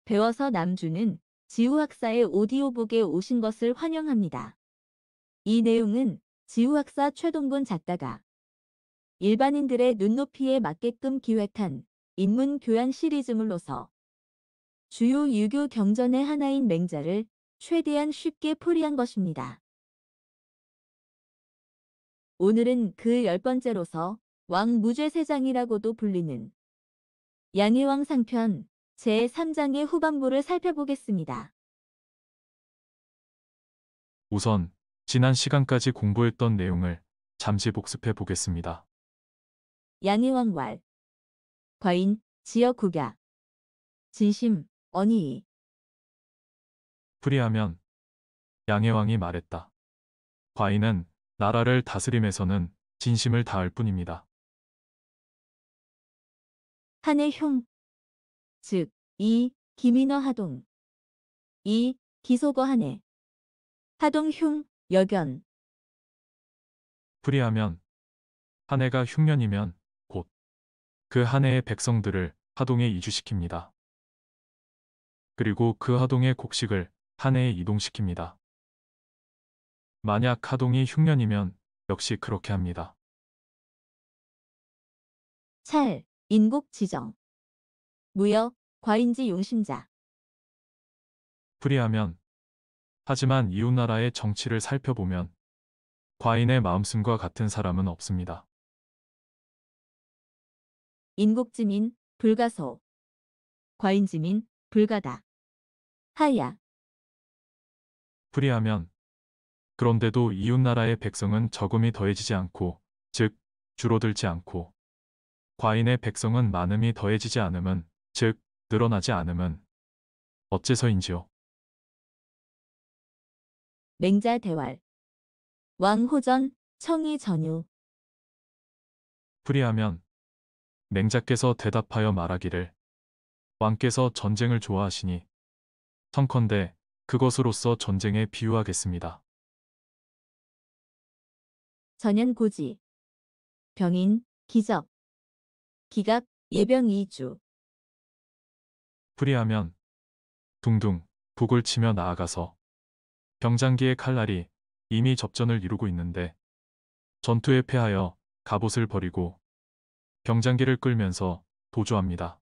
배워서 남주는 지우학사의 오디오북에 오신 것을 환영합니다. 이 내용은 지우학사 최동근 작가가 일반인들의 눈높이에 맞게끔 기획한 인문 교양 시리즈물로서 주요 유교 경전의 하나인 맹자를 최대한 쉽게 풀이한 것입니다. 오늘은 그 10번째로서 왕무죄세장이라고도 불리는 양해왕 상편 제3장의 후반부를 살펴보겠습니다. 우선 지난 시간까지 공부했던 내용을 잠시 복습해 보겠습니다. 양해왕 왈, 과인, 지어 국야, 진심, 언의. 풀이하면 양해왕이 말했다. 과인은 나라를 다스림에서는 진심을 다할 뿐입니다. 한의 흉, 즉, 이, 기민어 하동, 이, 기소거 한해, 하동 흉, 여견. 풀이하면 한 해가 흉년이면 곧 그 한 해의 백성들을 하동에 이주시킵니다. 그리고 그 하동의 곡식을 한 해에 이동시킵니다. 만약 하동이 흉년이면 역시 그렇게 합니다. 찰, 인곡 지정. 무여, 과인지 용심자. 풀이하면 하지만 이웃나라의 정치를 살펴보면 과인의 마음씀과 같은 사람은 없습니다. 인곡지민, 불가소. 과인지민, 불가다. 하야. 풀이하면 그런데도 이웃나라의 백성은 적음이 더해지지 않고, 즉 줄어들지 않고, 과인의 백성은 많음이 더해지지 않음은, 즉 늘어나지 않음은 어째서인지요? 맹자 대왈. 왕호전, 청이 전유. 풀이하면 맹자께서 대답하여 말하기를 왕께서 전쟁을 좋아하시니 청컨대 그것으로서 전쟁에 비유하겠습니다. 전연고지. 병인, 기적. 기각, 예병 이주. 풀이하면 둥둥 북을 치며 나아가서 병장기의 칼날이 이미 접전을 이루고 있는데 전투에 패하여 갑옷을 버리고 병장기를 끌면서 도주합니다.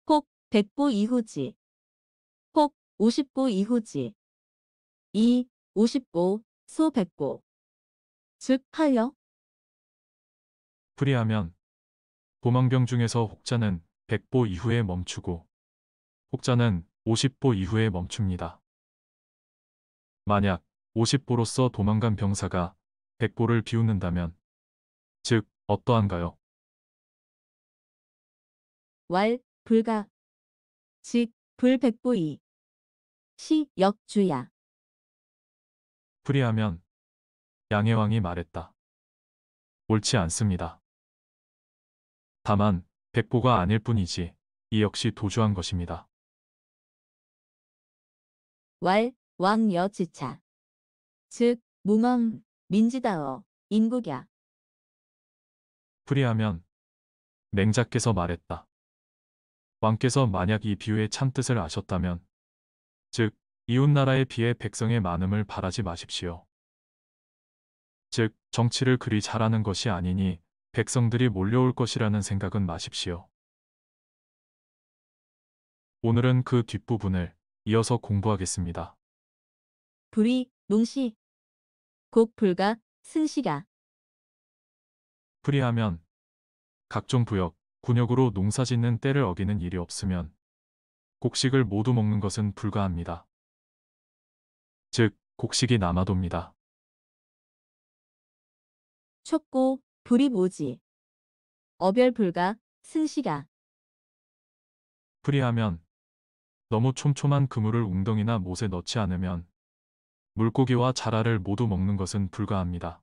혹, 백보 이후지. 혹, 50보 이후지. 이, 50보, 소 백보. 즉, 하여. 풀이하면 도망병 중에서 혹자는 100보 이후에 멈추고 혹자는 50보 이후에 멈춥니다. 만약 50보로서 도망간 병사가 100보를 비웃는다면 즉 어떠한가요? 왈, 불가. 즉, 불백보이. 시, 역주야. 풀이하면 양해왕이 말했다. 옳지 않습니다. 다만 100보가 아닐 뿐이지 이 역시 도주한 것입니다. 왈, 왕여 지차. 즉, 무멈, 민지다어, 인국야. 풀이하면 맹자께서 말했다. 왕께서 만약 이 비유의 참뜻을 아셨다면 즉 이웃나라에 비해 백성의 많음을 바라지 마십시오. 즉 정치를 그리 잘하는 것이 아니니 백성들이 몰려올 것이라는 생각은 마십시오. 오늘은 그 뒷부분을 이어서 공부하겠습니다. 불이, 농시. 곡, 불가, 승시가. 풀이하면 각종 부역, 군역으로 농사짓는 때를 어기는 일이 없으면 곡식을 모두 먹는 것은 불가합니다. 즉 곡식이 남아돕니다. 촉고, 불이 모지. 어별 불가, 승시가. 풀이하면 너무 촘촘한 그물을 웅덩이나 못에 넣지 않으면 물고기와 자라를 모두 먹는 것은 불가합니다.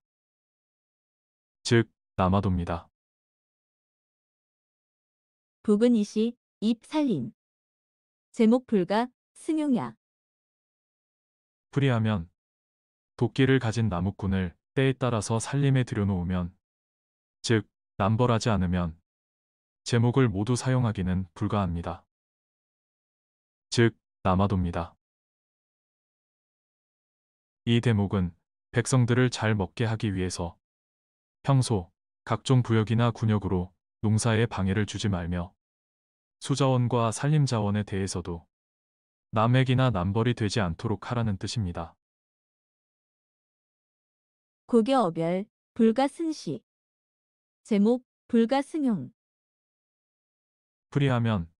즉 남아돕니다. 북은 이시, 입 살림. 제목 불가, 승용야. 풀이하면 도끼를 가진 나무꾼을 때에 따라서 살림에 들여놓으면 즉 남벌하지 않으면 제목을 모두 사용하기는 불가합니다. 즉, 남아도입니다. 이 대목은 백성들을 잘 먹게 하기 위해서 평소 각종 부역이나 군역으로 농사에 방해를 주지 말며 수자원과 산림자원에 대해서도 남획이나 남벌이 되지 않도록 하라는 뜻입니다. 고개어별, 불가승시. 제목, 불가승용. 풀이하면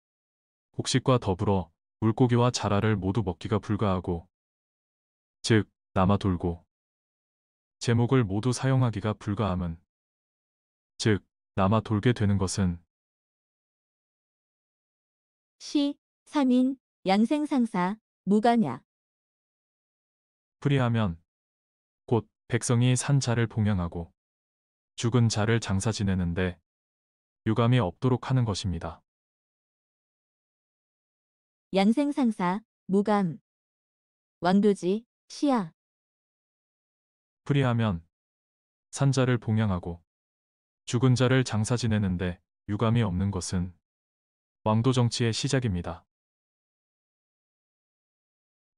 곡식과 더불어 물고기와 자라를 모두 먹기가 불가하고, 즉 남아돌고, 제목을 모두 사용하기가 불가함은, 즉 남아돌게 되는 것은 시, 3인, 양생상사, 무가냐. 풀이하면 곧 백성이 산 자를 봉양하고 죽은 자를 장사 지내는데 유감이 없도록 하는 것입니다. 양생상사, 무감. 왕도지, 시야. 풀이하면 산 자를 봉양하고 죽은 자를 장사 지내는데 유감이 없는 것은 왕도 정치의 시작입니다.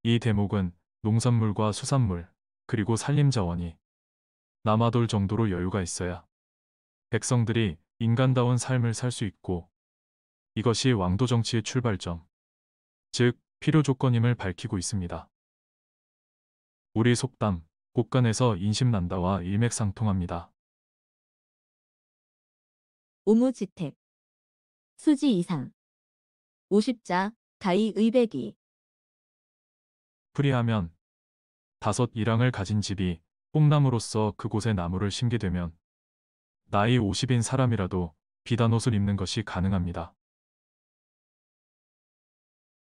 이 대목은 농산물과 수산물, 그리고 산림자원이 남아돌 정도로 여유가 있어야 백성들이 인간다운 삶을 살 수 있고, 이것이 왕도 정치의 출발점, 즉 필요 조건임을 밝히고 있습니다. 우리 속담, 곳간에서 인심난다와 일맥상통합니다. 오무지택. 수지 이상. 50자, 가히 의백이. 풀이하면 다섯 일항을 가진 집이 꿈나무로서 그곳에 나무를 심게 되면 나이 50인 사람이라도 비단옷을 입는 것이 가능합니다.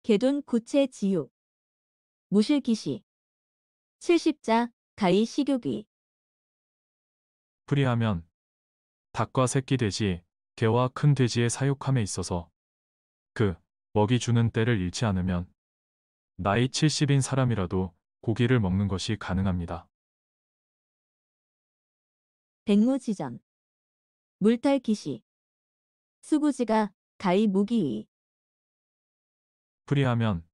개돈 구체 지육. 무실기시. 70자, 가히 식욕이. 풀이하면 닭과 새끼 돼지, 개와 큰 돼지의 사육함에 있어서 그 먹이 주는 때를 잃지 않으면 나이 70인 사람이라도 고기를 먹는 것이 가능합니다. 백무지전. 물탈기시. 수구지가, 가히 무기의. 풀이하면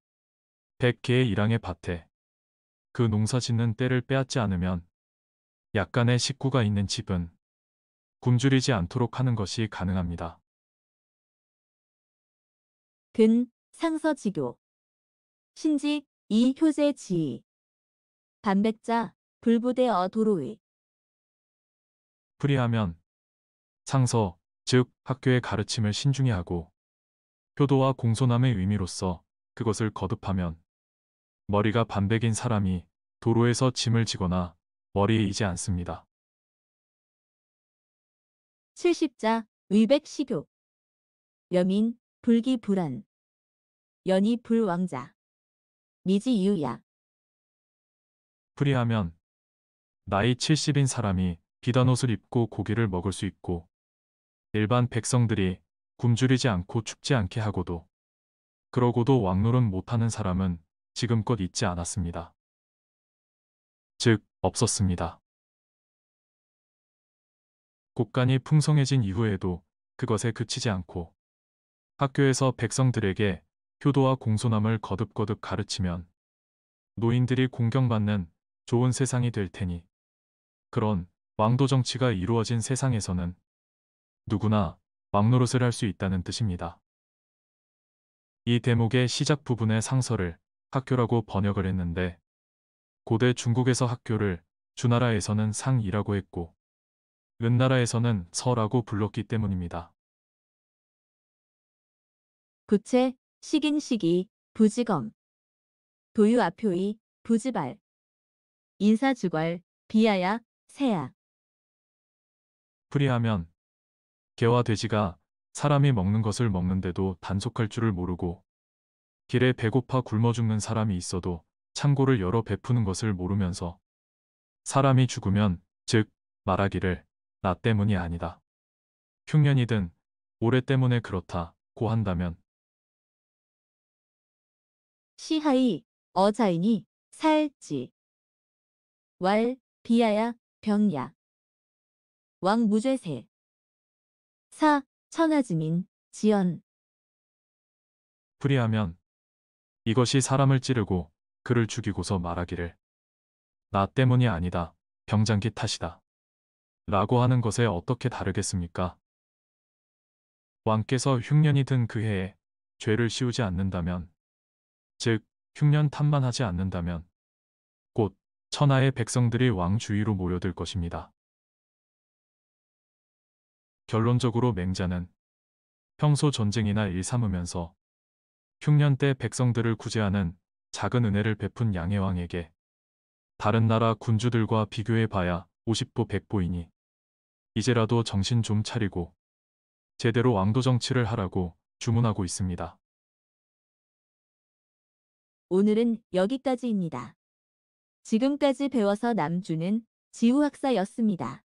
100개의 일항의 밭에 그 농사 짓는 때를 빼앗지 않으면 약간의 식구가 있는 집은 굶주리지 않도록 하는 것이 가능합니다. 근, 상서지교. 신지, 이 효제 지의. 반백자, 불부대어 도로의. 풀이하면 상서, 즉 학교의 가르침을 신중히 하고 효도와 공손함의 의미로서 그것을 거듭하면 머리가 반백인 사람이 도로에서 짐을 지거나 머리에 이지 않습니다. 70자, 의백시교. 여민, 불기불안. 연이 불왕자. 미지이유야. 풀이하면 나이 70인 사람이 비단옷을 입고 고기를 먹을 수 있고, 일반 백성들이 굶주리지 않고 춥지 않게 하고도 그러고도 왕노릇 못하는 사람은 지금껏 있지 않았습니다. 즉 없었습니다. 곳간이 풍성해진 이후에도 그것에 그치지 않고 학교에서 백성들에게 효도와 공손함을 거듭거듭 가르치면 노인들이 공경받는 좋은 세상이 될 테니, 그런 왕도 정치가 이루어진 세상에서는 누구나 왕노릇을 할 수 있다는 뜻입니다. 이 대목의 시작 부분의 상서를 학교라고 번역을 했는데, 고대 중국에서 학교를 주나라에서는 상이라고 했고 은나라에서는 서라고 불렀기 때문입니다. 구체, 식인식이, 부지검. 도유아표이, 부지발. 인사주괄, 비하야, 세야. 풀이하면 개와 돼지가 사람이 먹는 것을 먹는데도 단속할 줄을 모르고 길에 배고파 굶어 죽는 사람이 있어도 창고를 열어 베푸는 것을 모르면서 사람이 죽으면, 즉 말하기를 나 때문이 아니다, 흉년이든 오래 때문에 그렇다고 한다면 시하이, 어자이니, 살지. 왈, 비하야, 병야. 왕무죄세. 사, 천하지민, 지연, 풀이하면 이것이 사람을 찌르고 그를 죽이고서 말하기를 나 때문이 아니다. 병장기 탓이다. 라고 하는 것에 어떻게 다르겠습니까? 왕께서 흉년이 든 그 해에 죄를 씌우지 않는다면, 즉 흉년 탓만 하지 않는다면 곧 천하의 백성들이 왕 주위로 모여들 것입니다. 결론적으로 맹자는 평소 전쟁이나 일 삼으면서 흉년 때 백성들을 구제하는 작은 은혜를 베푼 양해왕에게 다른 나라 군주들과 비교해 봐야 50보 100보이니 이제라도 정신 좀 차리고 제대로 왕도 정치를 하라고 주문하고 있습니다. 오늘은 여기까지입니다. 지금까지 배워서 남주는 지우학사였습니다.